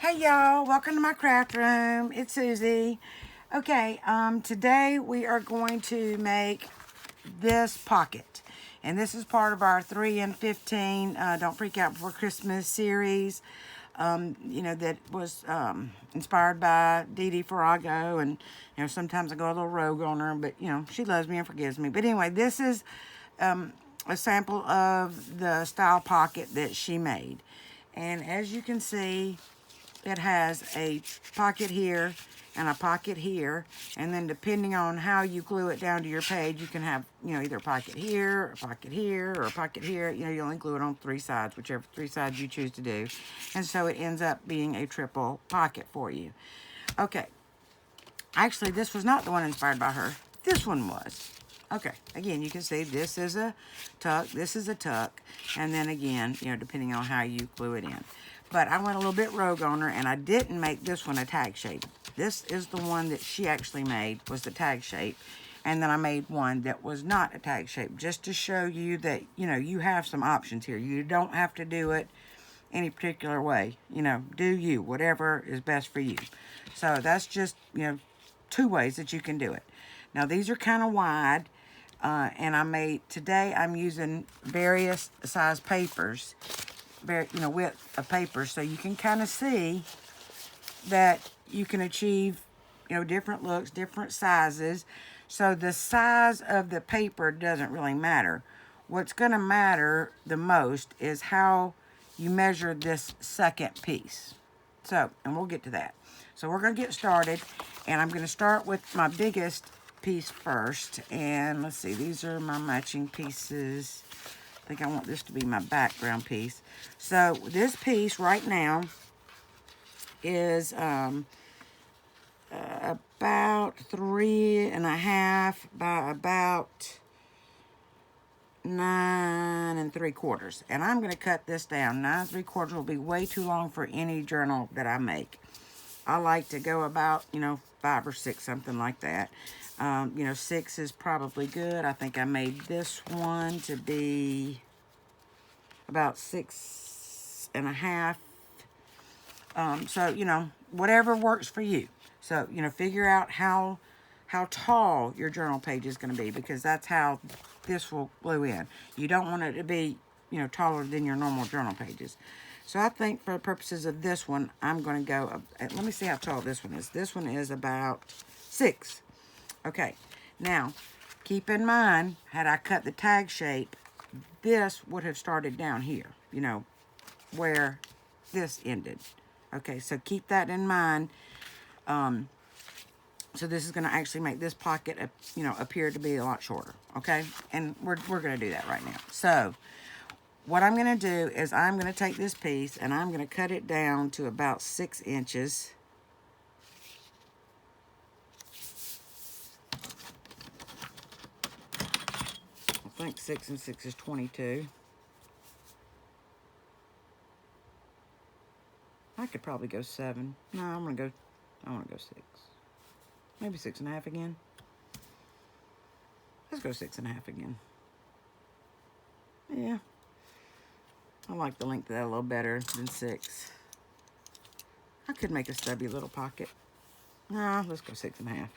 Hey y'all, welcome to my craft room. It's Susie. Okay, today we are going to make this pocket. And this is part of our 3 in 15 Don't Freak Out Before Christmas series. That was inspired by Dee Dee Farago. And, sometimes I go a little rogue on her, but, she loves me and forgives me. But anyway, this is a sample of the style pocket that she made. And as you can see, it has a pocket here and a pocket here, and then depending on how you glue it down to your page, you can have, either a pocket here, a pocket here, or a pocket here. You only glue it on 3 sides, whichever 3 sides you choose to do. And so it ends up being a triple pocket for you. Okay. Actually, this was not the one inspired by her. This one was. Okay, again, you can see this is a tuck, this is a tuck, and then again, depending on how you glue it in. But I went a little bit rogue on her, and I didn't make this one a tag shape. This is the one that she actually made, was the tag shape. And then I made one that was not a tag shape, just to show you that, you have some options here. You don't have to do it any particular way. Do you, whatever is best for you. So that's just, 2 ways that you can do it. Now, these are kind of wide. And today I'm using various size papers, width of papers, so you can kind of see that you can achieve, different looks, different sizes. So the size of the paper doesn't really matter. What's going to matter the most is how you measure this second piece. So, and we'll get to that. So we're going to get started, and I'm going to start with my biggest piece first. And let's see, these are my matching pieces. I think I want this to be my background piece. So this piece right now is about 3.5 by about 9 3/4. And I'm going to cut this down. 9 3/4 will be way too long for any journal that I make. I like to go about, 5 or 6, something like that. 6 is probably good. I think I made this one to be about 6.5. So, whatever works for you. So, figure out how tall your journal page is going to be, because that's how this will glue in. You don't want it to be, taller than your normal journal pages. So I think for the purposes of this one, I'm going to go, let me see how tall this one is. This one is about 6. Okay, now, keep in mind, had I cut the tag shape, this would have started down here, where this ended. Okay, so keep that in mind. So this is going to actually make this pocket, appear to be a lot shorter. Okay, and we're going to do that right now. So what I'm going to do is I'm going to take this piece and I'm going to cut it down to about 6 inches. I think 6 and 6 is 22. I could probably go 7. No, I want to go 6. Maybe 6.5 again. Let's go 6.5 again. Yeah. I like the length of that a little better than 6. I could make a stubby little pocket. No, let's go 6.5.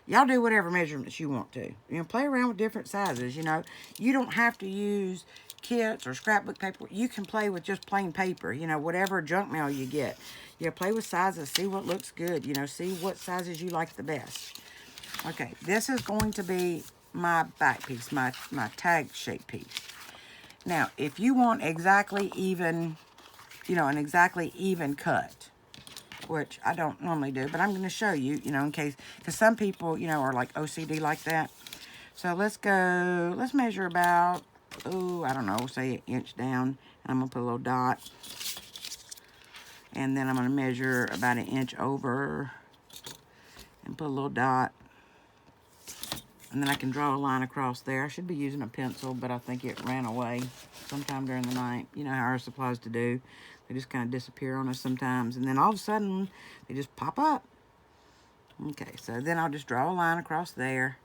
Y'all do whatever measurements you want to. Play around with different sizes, You don't have to use kits or scrapbook paper. You can play with just plain paper, whatever junk mail you get. Play with sizes, see what looks good, see what sizes you like the best. Okay, this is going to be my back piece, my tag shape piece. Now, if you want exactly even, an exactly even cut, which I don't normally do, but I'm going to show you, in case, because some people, are like OCD like that. So let's measure about, I don't know, say 1 inch down. I'm going to put a little dot. And then I'm going to measure about 1 inch over and put a little dot. And then I can draw a line across there. I should be using a pencil, but I think it ran away sometime during the night. You know how our supplies to do. They just kind of disappear on us sometimes. And then all of a sudden, they just pop up. Okay, so then I'll just draw a line across there.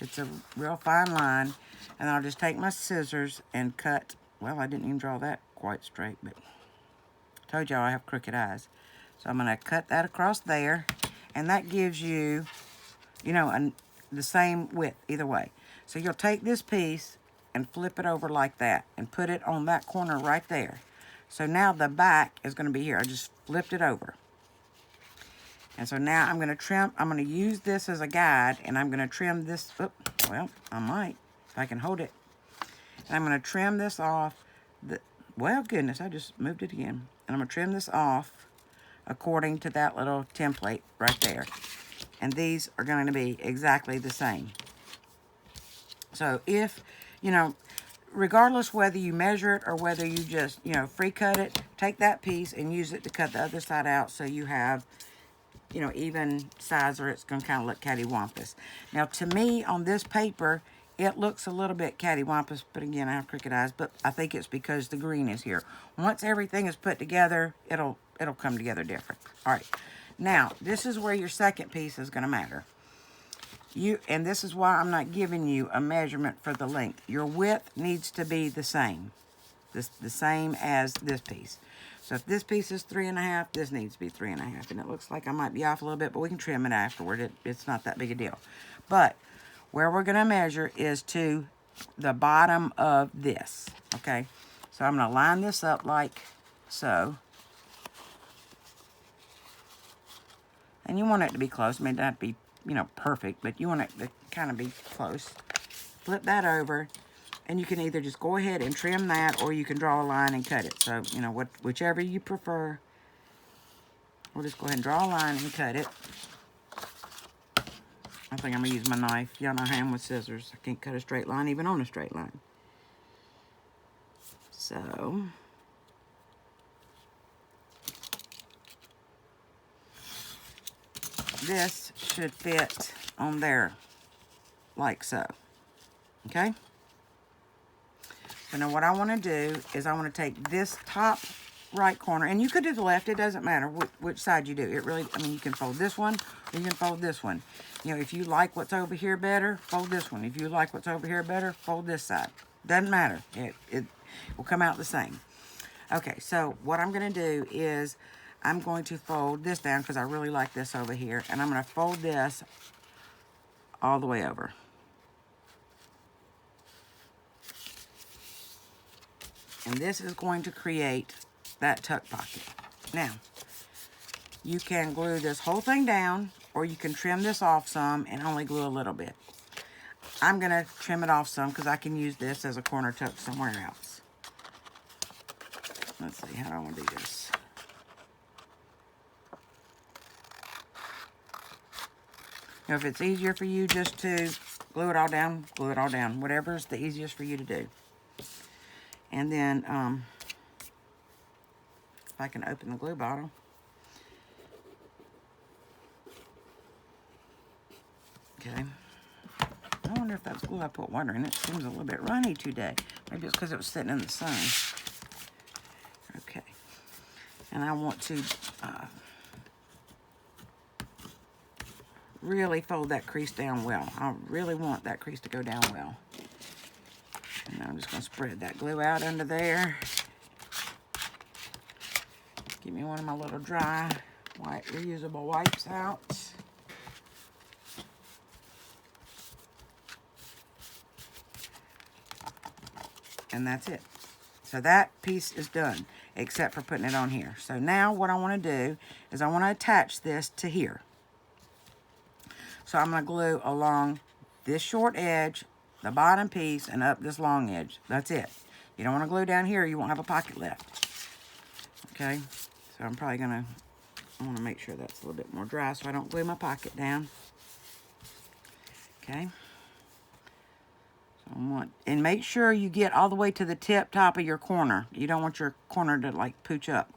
It's a real fine line. And I'll just take my scissors and cut. Well, I didn't even draw that quite straight, but Told y'all I have crooked eyes. So I'm going to cut that across there. And that gives you, you know, the same width either way. So you'll take this piece and flip it over like that and put it on that corner right there. So now the back is going to be here. I just flipped it over. And so now I'm going to trim. I'm going to use this as a guide, and I'm going to trim this. Well, I might if I can hold it. And I'm going to trim this off. Well, goodness, I just moved it again. And I'm going to trim this off according to that little template right there. And these are going to be exactly the same. So if, you know, regardless whether you measure it or whether you just, you know, free cut it, take that piece and use it to cut the other side out so you have, you know, even size, or it's going to kind of look cattywampus. Now, to me, on this paper, it looks a little bit cattywampus, but again, I have crooked eyes, but I think it's because the green is here. Once everything is put together, it'll come together different. All right. Now, this is where your second piece is going to matter. And this is why I'm not giving you a measurement for the length. Your width needs to be the same. The same as this piece. So if this piece is 3.5, this needs to be 3.5. And it looks like I might be off a little bit, but we can trim it afterward. It's not that big a deal. But where we're going to measure is to the bottom of this. Okay? So I'm going to line this up like so. And you want it to be close. I mean, it doesn't have to be, you know, perfect, but you want it to kind of be close. Flip that over, and you can either just go ahead and trim that, or you can draw a line and cut it. So, you know, whichever you prefer. We'll just go ahead and draw a line and cut it. I think I'm going to use my knife. Y'all know I am with scissors. I can't cut a straight line even on a straight line. So this should fit on there like so. Okay? So now what I want to do is I want to take this top right corner, and you could do the left, it doesn't matter which side you do. It really, I mean, you can fold this one, or you can fold this one. You know, if you like what's over here better, fold this one. If you like what's over here better, fold this side. Doesn't matter. It will come out the same. Okay, so what I'm going to do is I'm going to fold this down because I really like this over here, and I'm going to fold this all the way over. And this is going to create that tuck pocket. Now, you can glue this whole thing down, or you can trim this off some and only glue a little bit. I'm going to trim it off some because I can use this as a corner tuck somewhere else. Let's see, how do I want to do this? Now, if it's easier for you just to glue it all down, glue it all down. Whatever's the easiest for you to do. And then, if I can open the glue bottle. Okay. I wonder if that's glue I put water in. It seems a little bit runny today. Maybe it's because it was sitting in the sun. Okay. And I want to really fold that crease down well. I really want that crease to go down well. And I'm just going to spread that glue out under there. Give me one of my little dry, white, reusable wipes out. And that's it. So that piece is done, except for putting it on here. So now what I want to do is I want to attach this to here. So I'm going to glue along this short edge, the bottom piece, and up this long edge. That's it. You don't want to glue down here, you won't have a pocket left. Okay, so I'm probably going to, I want to make sure that's a little bit more dry so I don't glue my pocket down. Okay. So and make sure you get all the way to the top of your corner. You don't want your corner to like pooch up.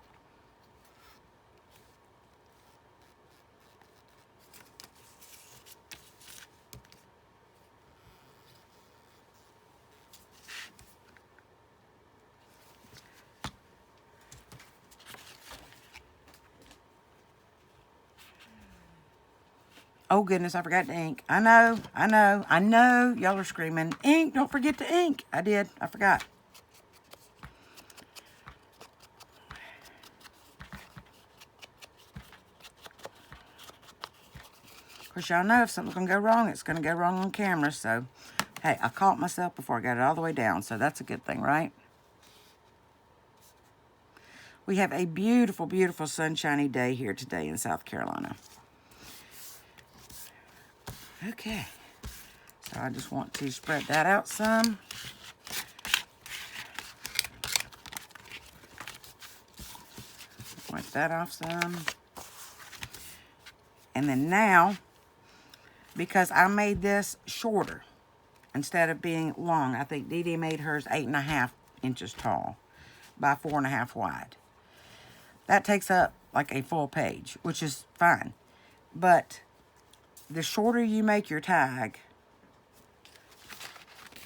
Oh, goodness, I forgot to ink. I know. Y'all are screaming, ink, don't forget to ink. I did. I forgot. course, y'all know if something's going to go wrong, it's going to go wrong on camera. So, hey, I caught myself before I got it all the way down. So that's a good thing, right? We have a beautiful, beautiful sunshiny day here today in South Carolina. Okay. So I just want to spread that out some. Wipe that off some. And then now, because I made this shorter instead of being long, I think Dee Dee made hers 8.5 inches tall by 4.5 wide. That takes up like a full page, which is fine. But the shorter you make your tag,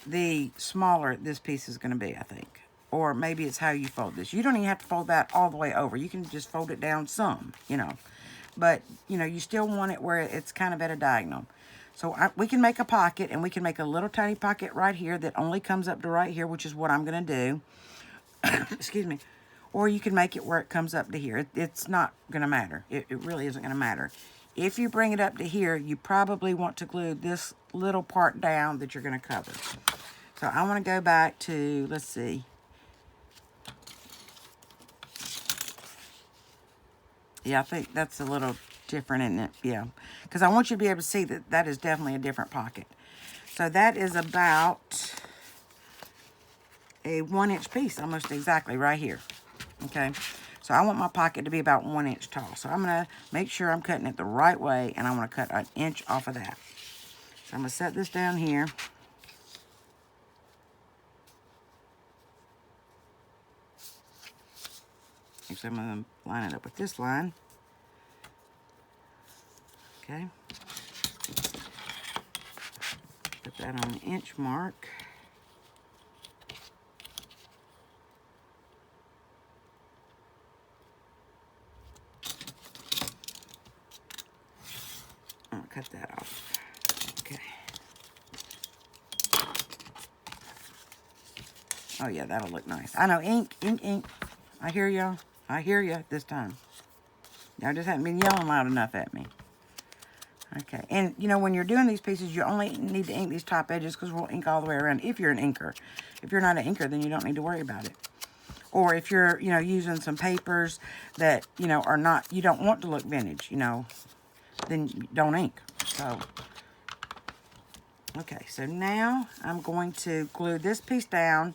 the smaller this piece is going to be, I think. Or maybe it's how you fold this. You don't even have to fold that all the way over. You can just fold it down some, you know. But, you know, you still want it where it's kind of at a diagonal. So we can make a pocket, and we can make a little tiny pocket right here that only comes up to right here, which is what I'm going to do. Excuse me. Or you can make it where it comes up to here. It's not going to matter. It really isn't going to matter. If you bring it up to here, you probably want to glue this little part down that you're going to cover. So I want to go back to, let's see. Yeah, I think that's a little different, isn't it? Yeah, because I want you to be able to see that that is definitely a different pocket. So that is about a 1-inch piece, almost exactly right here. Okay, so I want my pocket to be about 1 inch tall. So I'm going to make sure I'm cutting it the right way, and I want to cut 1 inch off of that. So I'm going to set this down here. Actually, I'm going to line it up with this line. Okay. Put that on the inch mark. I'm going to cut that off. Okay. Oh, yeah, that'll look nice. I know, ink, ink, ink. I hear y'all. I hear you this time. Y'all just haven't been yelling loud enough at me. Okay, and you know, when you're doing these pieces, you only need to ink these top edges because we'll ink all the way around if you're an inker. If you're not an inker, then you don't need to worry about it. Or if you're, you know, using some papers that, you know, are not, you don't want to look vintage, you know, then don't ink. So, okay, so now I'm going to glue this piece down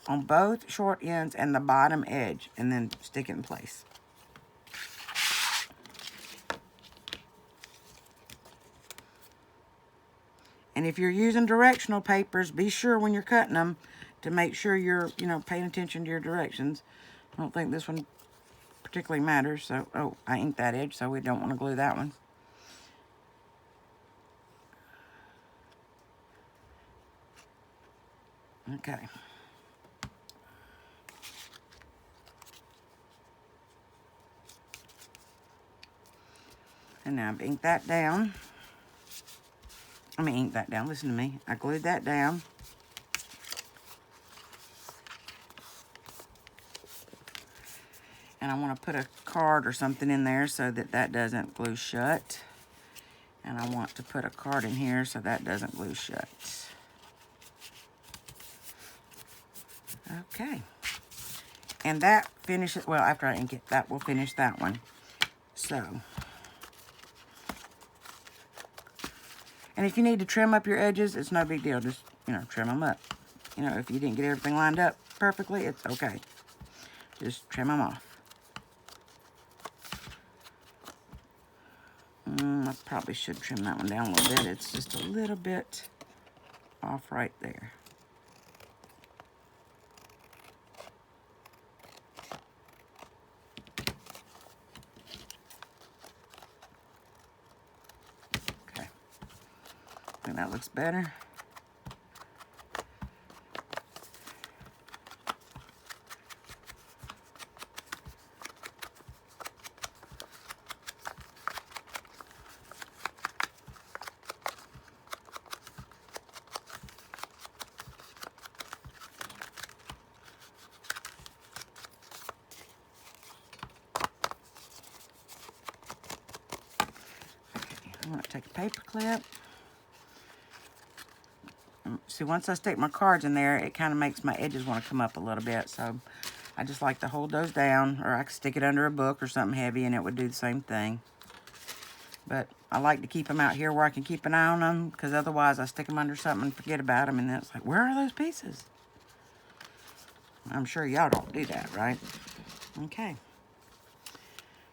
on both short ends and the bottom edge, and then stick it in place. And if you're using directional papers, be sure when you're cutting them to make sure you're, you know, paying attention to your directions. I don't think this one particularly matters. So, oh, I inked that edge, so we don't want to glue that one. Okay. And now I've inked that down. Ink that down. Listen to me. I glued that down. And I want to put a card or something in there so that that doesn't glue shut. And I want to put a card in here so that doesn't glue shut. Okay. And that finishes, well, after I ink it, that will finish that one. So. And if you need to trim up your edges, it's no big deal. Just, you know, trim them up. You know, if you didn't get everything lined up perfectly, it's okay. Just trim them off. I probably should trim that one down a little bit. It's just a little bit off right there. Okay. I think that looks better. I'm going to take a paper clip. See, once I stick my cards in there, it kind of makes my edges want to come up a little bit. So I just like to hold those down, or I could stick it under a book or something heavy and it would do the same thing. But I like to keep them out here where I can keep an eye on them, because otherwise I stick them under something and forget about them, and then it's like, where are those pieces? I'm sure y'all don't do that, right? Okay.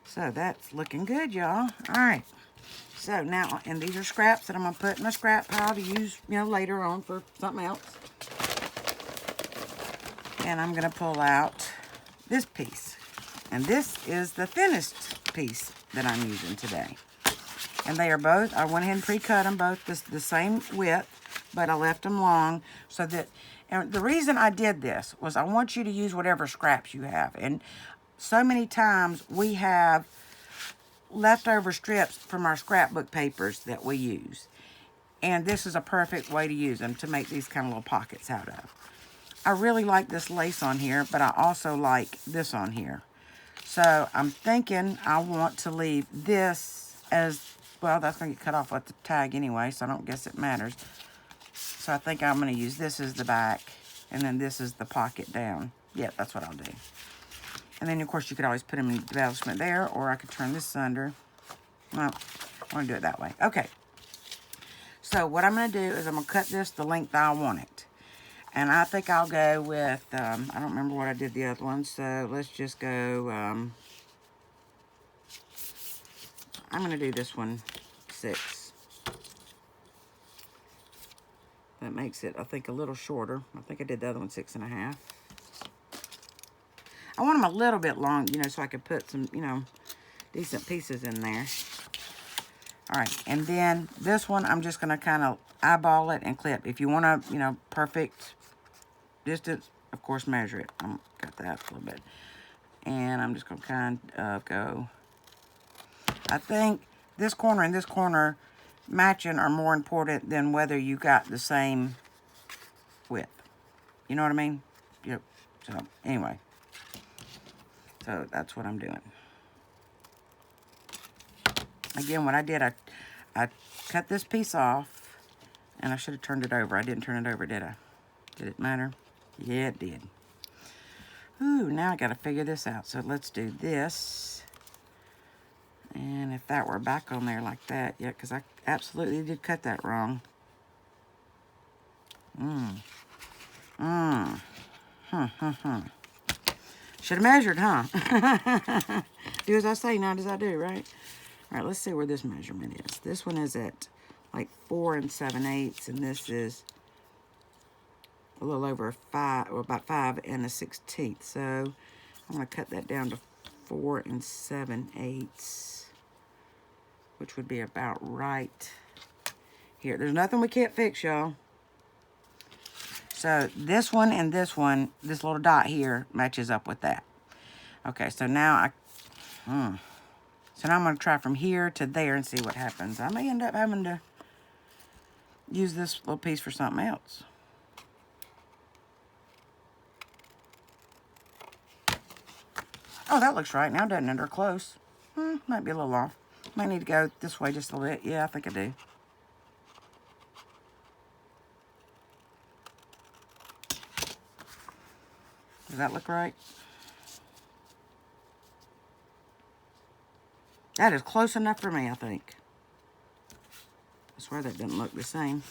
So that's looking good, y'all. All right. So now, and these are scraps that I'm going to put in a scrap pile to use, you know, later on for something else. And I'm going to pull out this piece. And this is the thinnest piece that I'm using today. And they are both, I went ahead and pre-cut them both the same width, but I left them long so that, and the reason I did this was I want you to use whatever scraps you have. And so many times we have leftover strips from our scrapbook papers that we use. And this is a perfect way to use them to make these kind of little pockets out of. I really like this lace on here, but I also like this on here. So I'm thinking I want to leave this as, well, that's going to get cut off with the tag anyway, so I don't guess it matters. So I think I'm going to use this as the back, and then this is the pocket down. Yeah, that's what I'll do. And then, of course, you could always put them in embellishment there, or I could turn this under. Well, I want to do it that way. Okay. So what I'm going to do is I'm going to cut this the length I want it. And I think I'll go with, I don't remember what I did the other one, so let's just go, I'm going to do this one 6. That makes it, I think, a little shorter. I think I did the other one 6.5. I want them a little bit long, you know, so I could put some, you know, decent pieces in there. All right, and then this one, I'm just going to kind of eyeball it and clip. If you want to, you know, perfect distance, of course, measure it. Got that a little bit. And I'm just going to kind of go. I think this corner and this corner matching are more important than whether you got the same width. You know what I mean? Yep. So, anyway. So, that's what I'm doing. Again, what I did, I cut this piece off, and I should have turned it over. I didn't turn it over, did I? Did it matter? Yeah, it did. Ooh, now I got to figure this out. So, let's do this. And if that were back on there like that, yeah, because I absolutely did cut that wrong. Should have measured, huh? Do as I say, not as I do, right? All right, let's see where this measurement is. This one is at like 4 7/8, and this is a little over 5, or about 5 1/16. So I'm going to cut that down to 4 7/8, which would be about right here. There's nothing we can't fix, y'all. So this one and this one, this little dot here matches up with that. Okay, so now so now I'm going to try from here to there and see what happens. I may end up having to use this little piece for something else. Oh, that looks right. Now doesn't it? Or close. Might be a little off. Might need to go this way just a little bit. Yeah, I think I do. Does that look right? That is close enough for me, I think. I swear that didn't look the same.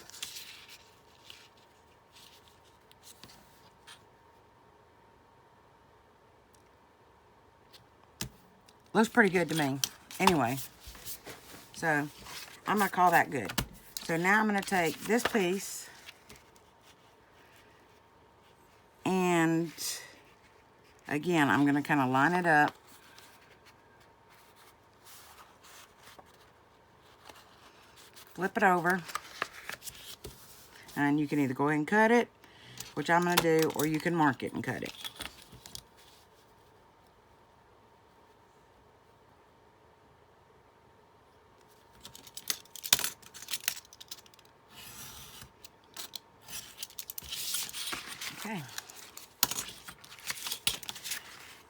Looks pretty good to me. Anyway, so I'm going to call that good. So now I'm going to take this piece and again, I'm going to kind of line it up. Flip it over. And you can either go ahead and cut it, which I'm going to do, or you can mark it and cut it. Okay.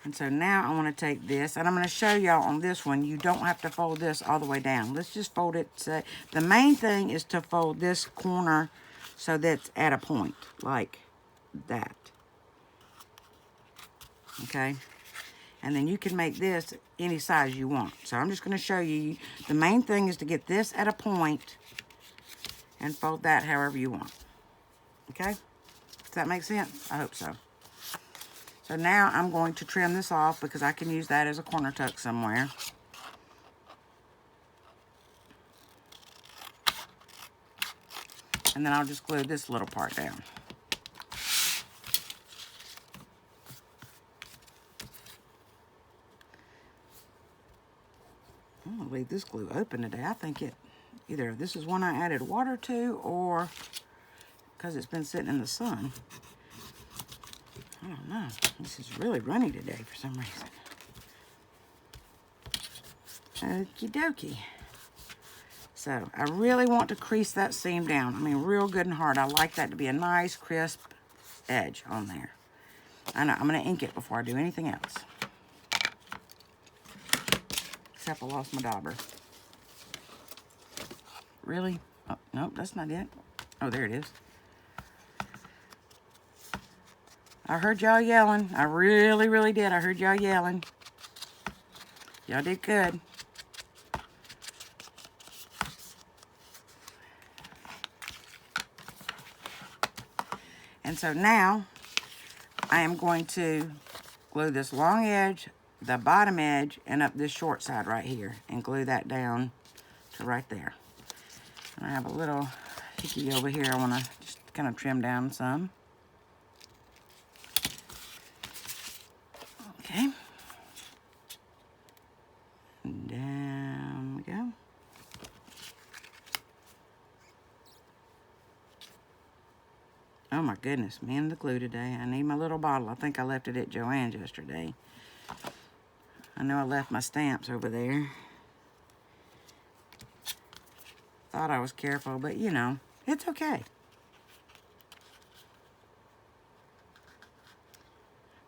And so now I want to take this, and I'm going to show y'all on this one, you don't have to fold this all the way down. Let's just fold it. The main thing is to fold this corner so that's at a point, like that. Okay? And then you can make this any size you want. So I'm just going to show you. The main thing is to get this at a point and fold that however you want. Okay? Does that make sense? I hope so. So now I'm going to trim this off because I can use that as a corner tuck somewhere. And then I'll just glue this little part down. I'm going to leave this glue open today. I think either this is one I added water to or because it's been sitting in the sun. I don't know. This is really runny today for some reason. Okie dokie. So I really want to crease that seam down. I mean, real good and hard. I like that to be a nice, crisp edge on there. I know, I'm going to ink it before I do anything else. Except I lost my dauber. Really? Oh, nope, that's not it. Oh, there it is. I heard y'all yelling. I really, really did. I heard y'all yelling. Y'all did good. And so now I am going to glue this long edge, the bottom edge, and up this short side right here, and glue that down to right there. And I have a little hickey over here I want to just kind of trim down some. Okay. And down we go. Oh my goodness, man, the glue today. I need my little bottle. I think I left it at Joann's yesterday. I know I left my stamps over there. Thought I was careful, but you know, it's okay.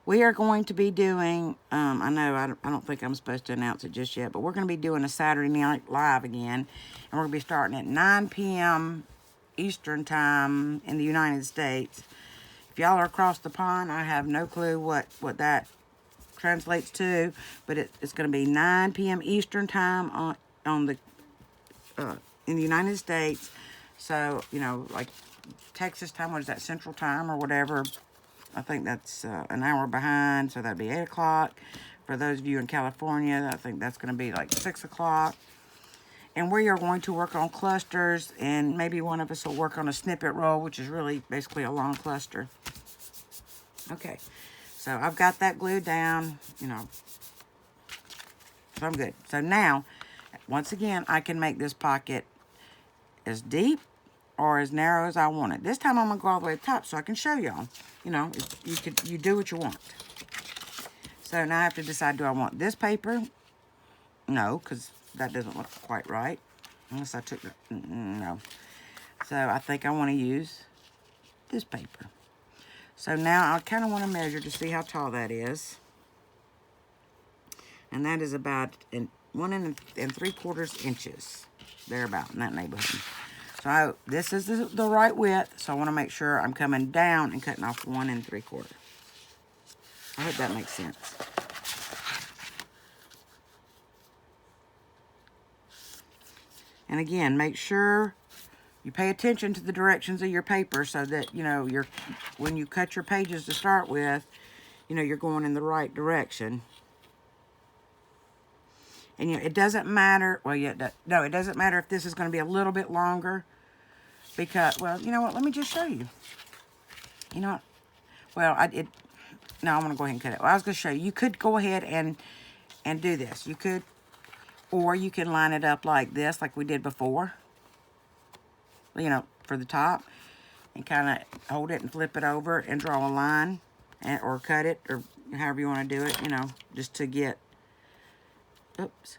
We are going to be doing, I know I don't think I'm supposed to announce it just yet, but we're going to be doing a Saturday Night Live again. And we're going to be starting at 9 p.m. Eastern Time in the United States. If y'all are across the pond, I have no clue what that translates to, but it's going to be 9 p.m. Eastern Time in the United States. So, you know, like Texas time, what is that, Central Time or whatever? I think that's an hour behind, so that'd be 8 o'clock. For those of you in California, I think that's going to be like 6 o'clock. And we are going to work on clusters, and maybe one of us will work on a snippet roll, which is really basically a long cluster. Okay, so I've got that glued down, you know, so I'm good. So now, once again, I can make this pocket as deep or as narrow as I want it. This time I'm going to go all the way to the top so I can show y'all. You know, you do what you want. So now I have to decide, do I want this paper? No, because that doesn't look quite right. Unless I took no. So I think I want to use this paper. So now I kind of want to measure to see how tall that is. And that is about 1 3/4 inches. Thereabout in that neighborhood. So this is the right width, so I want to make sure I'm coming down and cutting off 1 3/4. I hope that makes sense. And again, make sure you pay attention to the directions of your paper so that, you know, when you cut your pages to start with, you know, you're going in the right direction. And, you know, it doesn't matter, well, no, it doesn't matter if this is going to be a little bit longer because, well, you know what, let me just show you. You know what, well, no, I'm going to go ahead and cut it. Well, I was going to show you. You could go ahead and do this. You could, or you can line it up like this, like we did before. You know, for the top. And kind of hold it and flip it over and draw a line. Or cut it, or however you want to do it, you know, just to get, oops.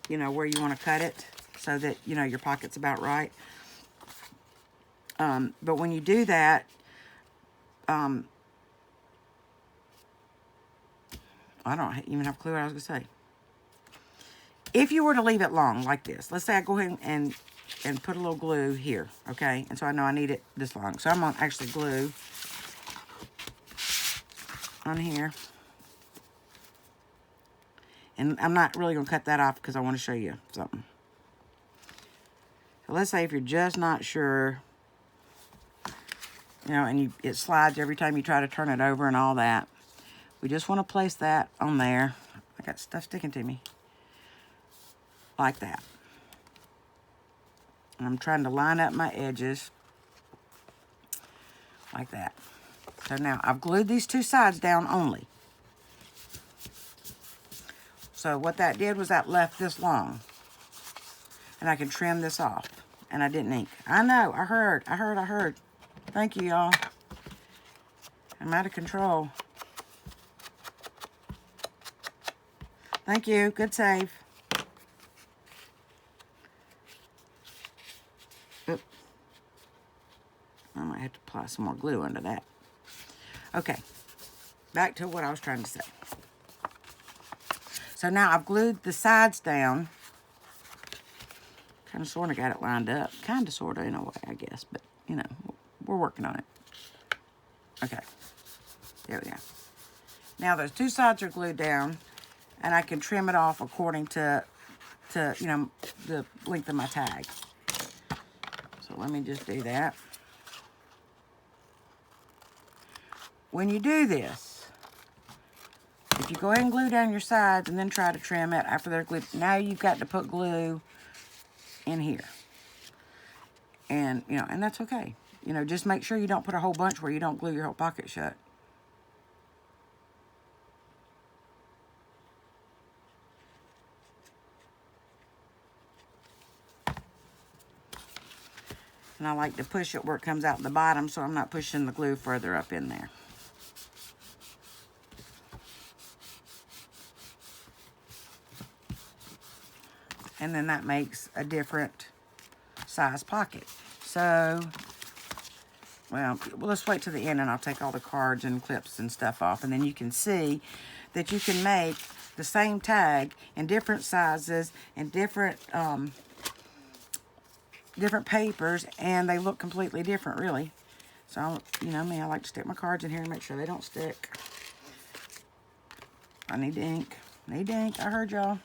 You know, where you want to cut it so that, you know, your pocket's about right. But when you do that, I don't even have a clue what I was going to say. If you were to leave it long like this, let's say I go ahead and put a little glue here, okay? And so I know I need it this long. So I'm going to actually glue on here. And I'm not really going to cut that off because I want to show you something. So let's say if you're just not sure, you know, and it slides every time you try to turn it over and all that. We just want to place that on there. I got stuff sticking to me. Like that. And I'm trying to line up my edges. Like that. So now I've glued these two sides down only. So what that did was that left this long. And I can trim this off. And I didn't ink. I know, I heard. Thank you, y'all. I'm out of control. Thank you, good save. Oop. I might have to apply some more glue under that. Okay, back to what I was trying to say. So now I've glued the sides down. Kind of sort of got it lined up. Kind of sort of in a way, I guess. But, you know, we're working on it. Okay. There we go. Now those two sides are glued down. And I can trim it off according to you know, the length of my tag. So let me just do that. When you do this, if you go ahead and glue down your sides and then try to trim it after they're glued, now you've got to put glue in here. And, you know, and that's okay. You know, just make sure you don't put a whole bunch where you don't glue your whole pocket shut. And I like to push it where it comes out the bottom so I'm not pushing the glue further up in there. And then that makes a different size pocket. So, well, let's wait till the end and I'll take all the cards and clips and stuff off. And then you can see that you can make the same tag in different sizes and different papers, and they look completely different, really. So, you know me, I like to stick my cards in here and make sure they don't stick. I need ink. Need ink. I heard y'all.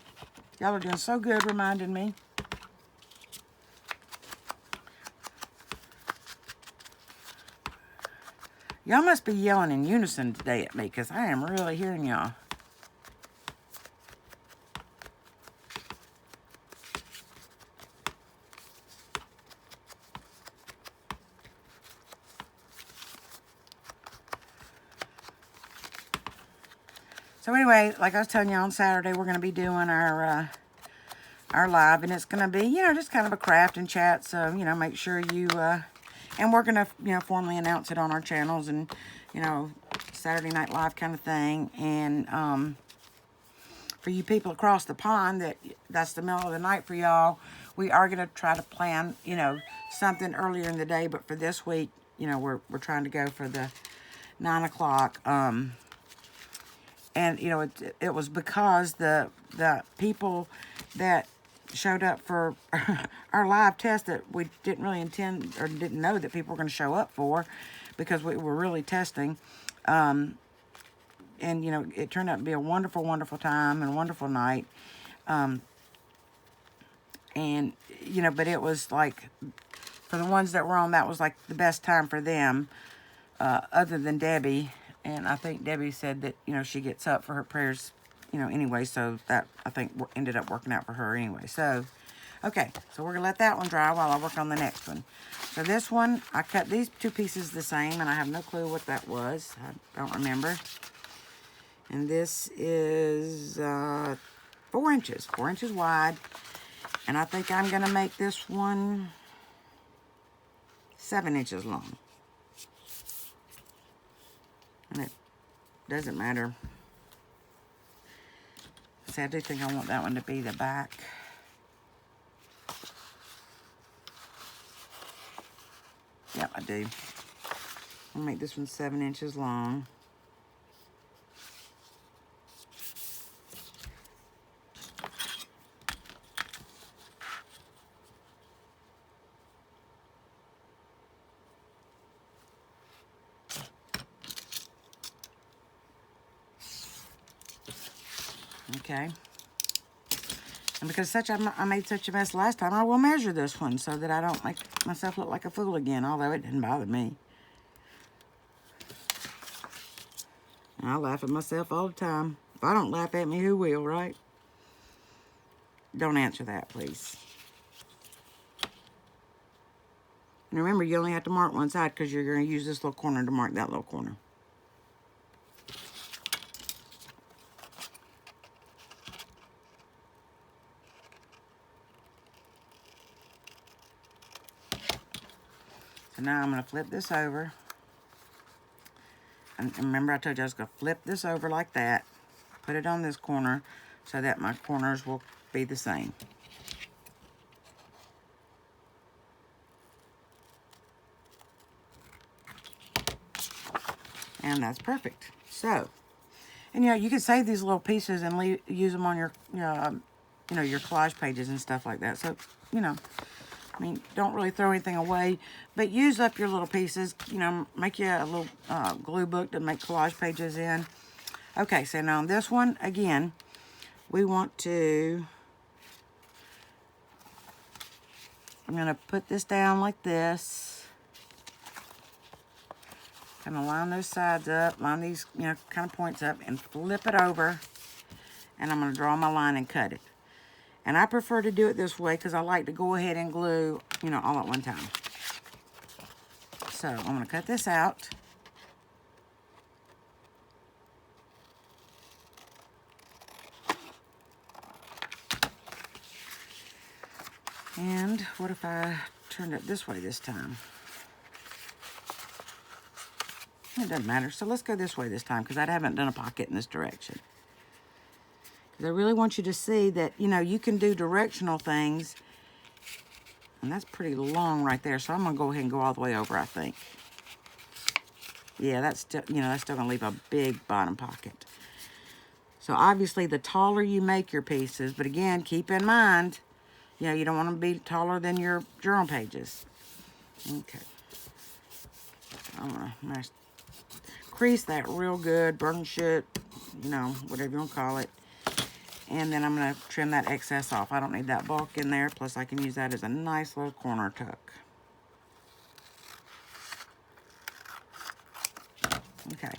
Y'all are doing so good reminding me. Y'all must be yelling in unison today at me because I am really hearing y'all. So anyway, like I was telling you, on Saturday we're going to be doing our live, and it's going to be, you know, just kind of a craft and chat. So, you know, make sure you, and we're going to, you know, formally announce it on our channels and, you know, Saturday Night Live kind of thing. And for you people across the pond, that's the middle of the night for y'all, we are going to try to plan, you know, something earlier in the day. But for this week, you know, we're trying to go for the 9 o'clock. And, you know, it was because the people that showed up for our live test that we didn't really intend or didn't know that people were going to show up for, because we were really testing. And, you know, it turned out to be a wonderful, wonderful time and a wonderful night. And, you know, but it was like, for the ones that were on, that was like the best time for them, other than Debbie. And I think Debbie said that, you know, she gets up for her prayers, you know, anyway. So that, I think, ended up working out for her anyway. So, okay. So we're going to let that one dry while I work on the next one. So this one, I cut these two pieces the same, and I have no clue what that was. I don't remember. And this is 4 inches. 4 inches wide. And I think I'm going to make this one 7 inches long. And it doesn't matter. See, I do think I want that one to be the back. Yep, I do. I'll make this one 7 inches long. Okay. And because I made such a mess last time, I will measure this one so that I don't make myself look like a fool again, although it didn't bother me. And I laugh at myself all the time. If I don't laugh at me, who will, right? Don't answer that, please. And remember, you only have to mark one side because you're going to use this little corner to mark that little corner. So now I'm going to flip this over. And remember, I told you I was going to flip this over like that. Put it on this corner so that my corners will be the same. And that's perfect. So, and you can save these little pieces and use them on your, your collage pages and stuff like that. So, I mean, don't really throw anything away, but use up your little pieces. Make you a little glue book to make collage pages in. Okay, so now on this one, again, we want to, I'm going to put this down like this. Kind of line those sides up, line these, kind of points up, and flip it over. And I'm going to draw my line and cut it. And I prefer to do it this way because I like to go ahead and glue, all at one time. So I'm going to cut this out. And what if I turned it this way this time? It doesn't matter. So let's go this way this time because I haven't done a pocket in this direction. Because I really want you to see that, you can do directional things. And that's pretty long right there. So I'm going to go ahead and go all the way over, I think. Yeah, that's still, that's still going to leave a big bottom pocket. So obviously the taller you make your pieces, but again, keep in mind, you don't want to be taller than your journal pages. Okay. I'm going to crease that real good, burnish it, whatever you want to call it. And then I'm going to trim that excess off. I don't need that bulk in there. Plus, I can use that as a nice little corner tuck. Okay.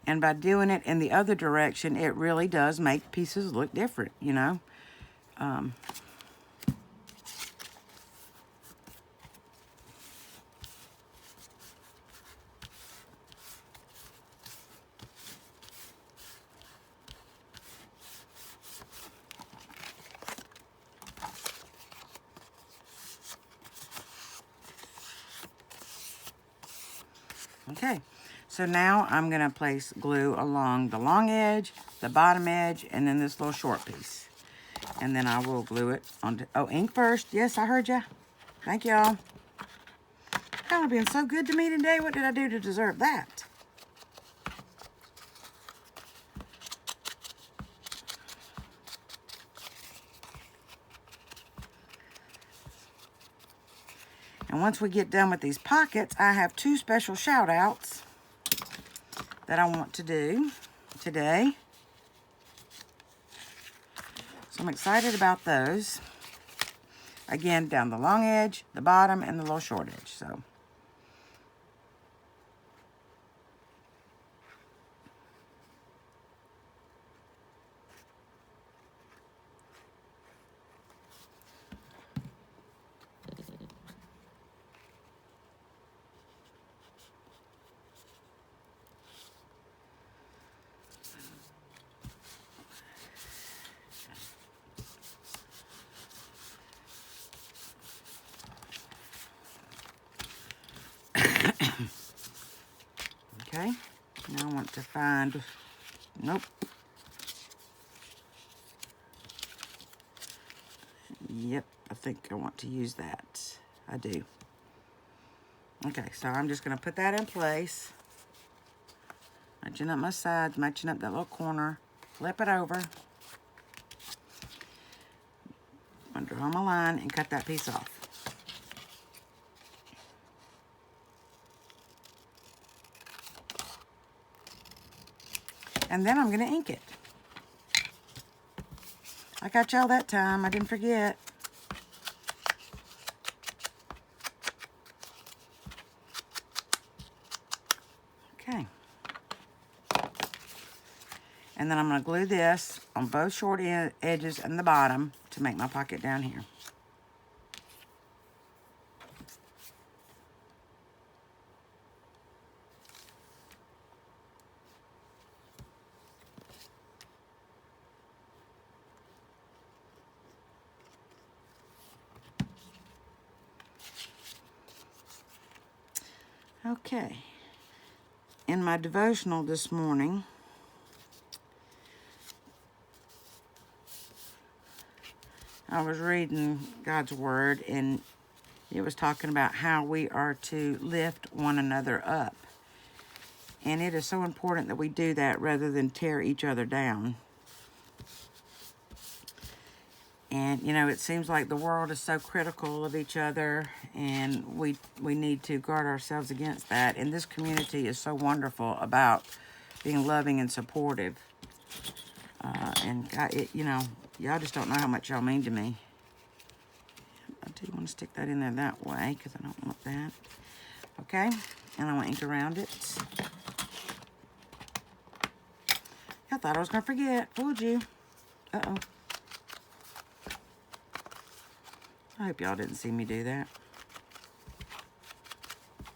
And by doing it in the other direction, it really does make pieces look different, Okay, so now I'm going to place glue along the long edge, the bottom edge, and then this little short piece. And then I will glue it onto, ink first. Yes, I heard ya. Thank y'all. Y'all are being so good to me today. What did I do to deserve that? And once we get done with these pockets, I have two special shout outs that I want to do today. So I'm excited about those. Again, down the long edge, the bottom, and the little short edge. So okay, now I want to find, nope. Yep, I think I want to use that. I do. Okay, so I'm just going to put that in place. Matching up my sides, matching up that little corner. Flip it over. I'm going to draw my line and cut that piece off. And then I'm going to ink it. I got y'all that time. I didn't forget. Okay. And then I'm going to glue this on both short edges and the bottom to make my pocket down here. Okay. In my devotional this morning, I was reading God's Word, and it was talking about how we are to lift one another up. And it is so important that we do that rather than tear each other down. And, you know, it seems like the world is so critical of each other, and we need to guard ourselves against that. And this community is so wonderful about being loving and supportive. And, you know, y'all just don't know how much y'all mean to me. I do want to stick that in there that way because I don't want that. Okay, and I want ink around it. I thought I was going to forget. Fooled you. Uh-oh. I hope y'all didn't see me do that.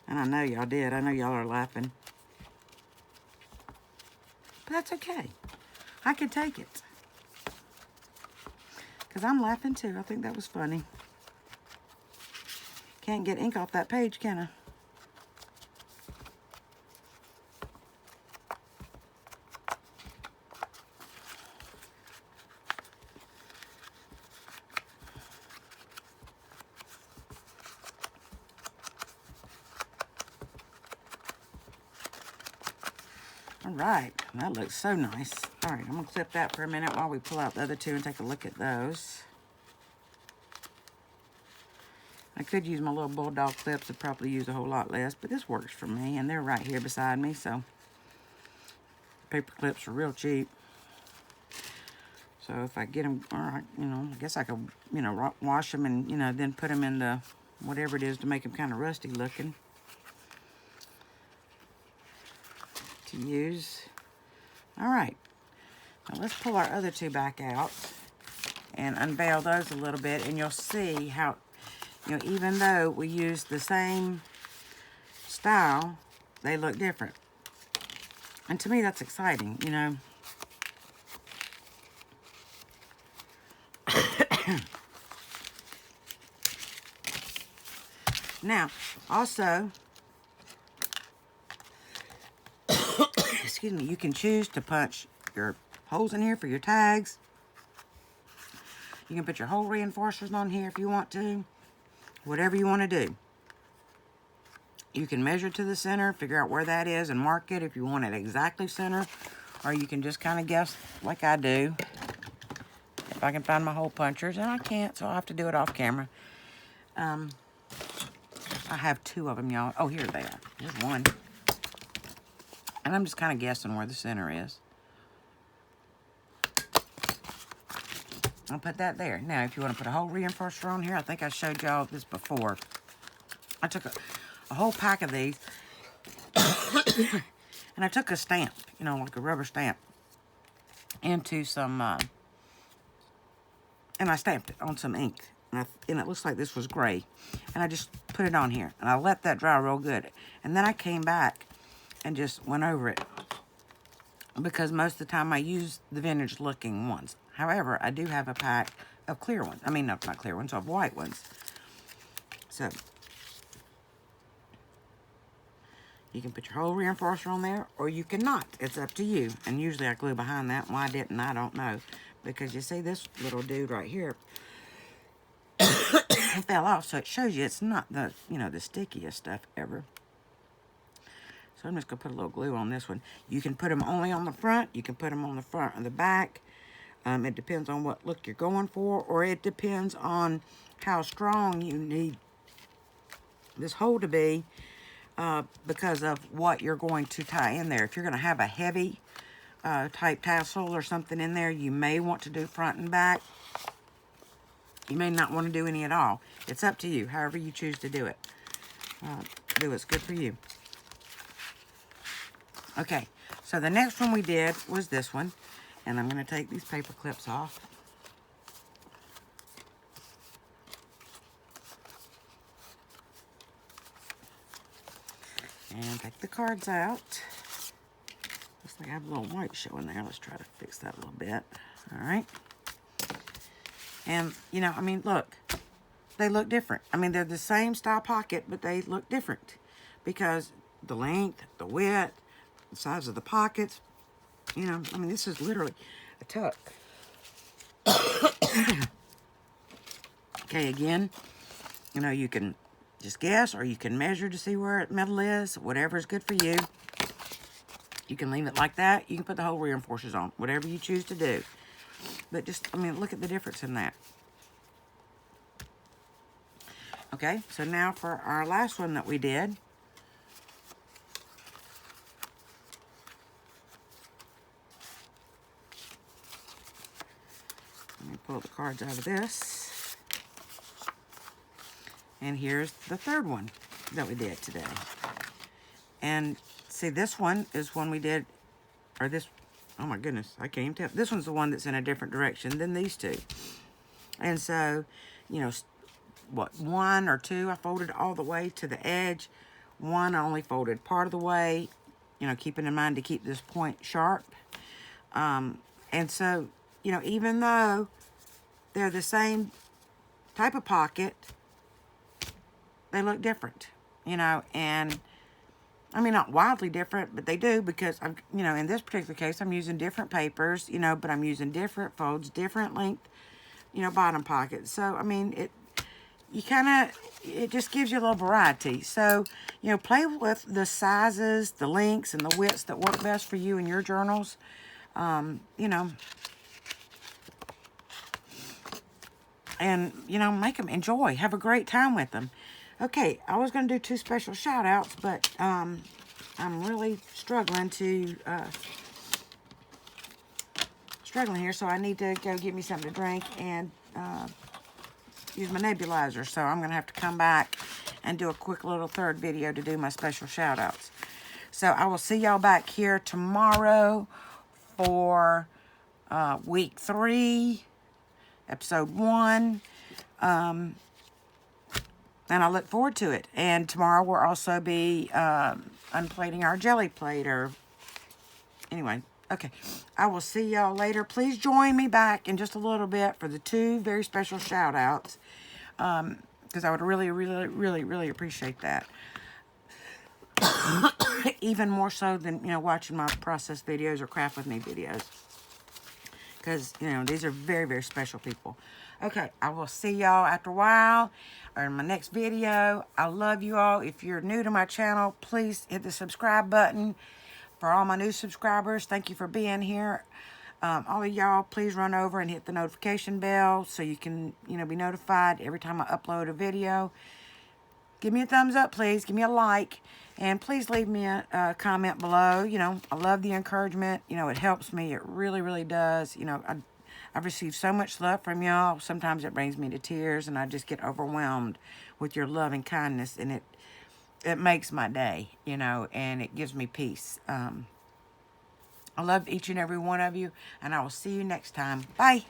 And I know y'all did. I know y'all are laughing. But that's okay. I could take it. Because I'm laughing too. I think that was funny. Can't get ink off that page, can I? All right, that looks so nice. All right, I'm gonna clip that for a minute while we pull out the other two and take a look at those. I could use my little bulldog clips. I'd probably use a whole lot less, but this works for me, and they're right here beside me, so paper clips are real cheap. So if I get them, or, you know, I guess I could, you know, wash them and, you know, then put them in the whatever it is to make them kind of rusty looking to use. All right, now let's pull our other two back out and unveil those a little bit, and you'll see how, you know, even though we use the same style, they look different. And to me, that's exciting, you know. Now, also, excuse me, you can choose to punch your holes in here for your tags. You can put your hole reinforcers on here if you want to. Whatever you want to do. You can measure to the center, figure out where that is, and mark it if you want it exactly center. Or you can just kind of guess like I do. If I can find my hole punchers, and I can't, so I'll have to do it off camera. I have two of them, y'all. Oh, here they are. Here's one. And I'm just kind of guessing where the center is. I'll put that there. Now, if you want to put a hole reinforcer on here, I think I showed y'all this before. I took a whole pack of these. And I took a stamp, you know, like a rubber stamp, into some, and I stamped it on some ink. And it looks like this was gray. And I just put it on here. And I let that dry real good. And then I came back and just went over it. Because most of the time I use the vintage looking ones. However, I do have a pack of clear ones. I mean, no, not clear ones, of white ones. So, you can put your hole reinforcer on there, or you cannot. It's up to you. And usually I glue behind that. Why didn't I don't know. Because you see this little dude right here fell off, so it shows you it's not the, you know, the stickiest stuff ever. So I'm just going to put a little glue on this one. You can put them only on the front. You can put them on the front or the back. It depends on what look you're going for, or it depends on how strong you need this hole to be because of what you're going to tie in there. If you're going to have a heavy type tassel or something in there, you may want to do front and back. You may not want to do any at all. It's up to you, however you choose to do it. Do what's good for you. Okay, so the next one we did was this one. And I'm going to take these paper clips off. And take the cards out. Looks like I have a little white showing there. Let's try to fix that a little bit. All right. And, you know, I mean, look. They look different. I mean, they're the same style pocket, but they look different. Because the length, the width, the size of the pockets. You know, I mean, this is literally a tuck. Okay, again, you know, you can just guess or you can measure to see where the metal is. Whatever is good for you. You can leave it like that. You can put the whole reinforcers on. Whatever you choose to do. But just, I mean, look at the difference in that. Okay, so now for our last one that we did. Let me pull the cards out of this. And here's the third one that we did today. And see, this one is one we did, or this, oh my goodness, I can't even tell. This one's the one that's in a different direction than these two. And so, you know, what, one or two, I folded all the way to the edge. One, I only folded part of the way, you know, keeping in mind to keep this point sharp. And so, you know, even though they're the same type of pocket, they look different, you know, and I mean, not wildly different, but they do because I'm, you know, in this particular case, I'm using different papers, you know, but I'm using different folds, different length, you know, bottom pockets. So, I mean, it just gives you a little variety. So, you know, play with the sizes, the lengths, and the widths that work best for you in your journals. You know, and, you know, make them enjoy. Have a great time with them. Okay, I was going to do 2 special shout-outs, but I'm really struggling here, so I need to go get me something to drink and use my nebulizer. So I'm going to have to come back and do a quick little third video to do my special shout-outs. So I will see y'all back here tomorrow for week 3, episode 1. And I look forward to it. And tomorrow we'll also be unplating our jelly plate. Or anyway, okay. I will see y'all later. Please join me back in just a little bit for the 2 very special shout-outs. Because I would really, really, really, really appreciate that. Even more so than, you know, watching my process videos or craft with me videos. Because, you know, these are very, very special people. Okay, I will see y'all after a while or in my next video. I love you all. If you're new to my channel, please hit the subscribe button. For all my new subscribers, thank you for being here. All of y'all, please run over and hit the notification bell so you can, you know, be notified every time I upload a video. Give me a thumbs up, please. Give me a like. And please leave me a comment below. You know, I love the encouragement. You know, it helps me. It really, really does. You know, I've received so much love from y'all. Sometimes it brings me to tears, and I just get overwhelmed with your love and kindness. And it makes my day, you know, and it gives me peace. I love each and every one of you, and I will see you next time. Bye.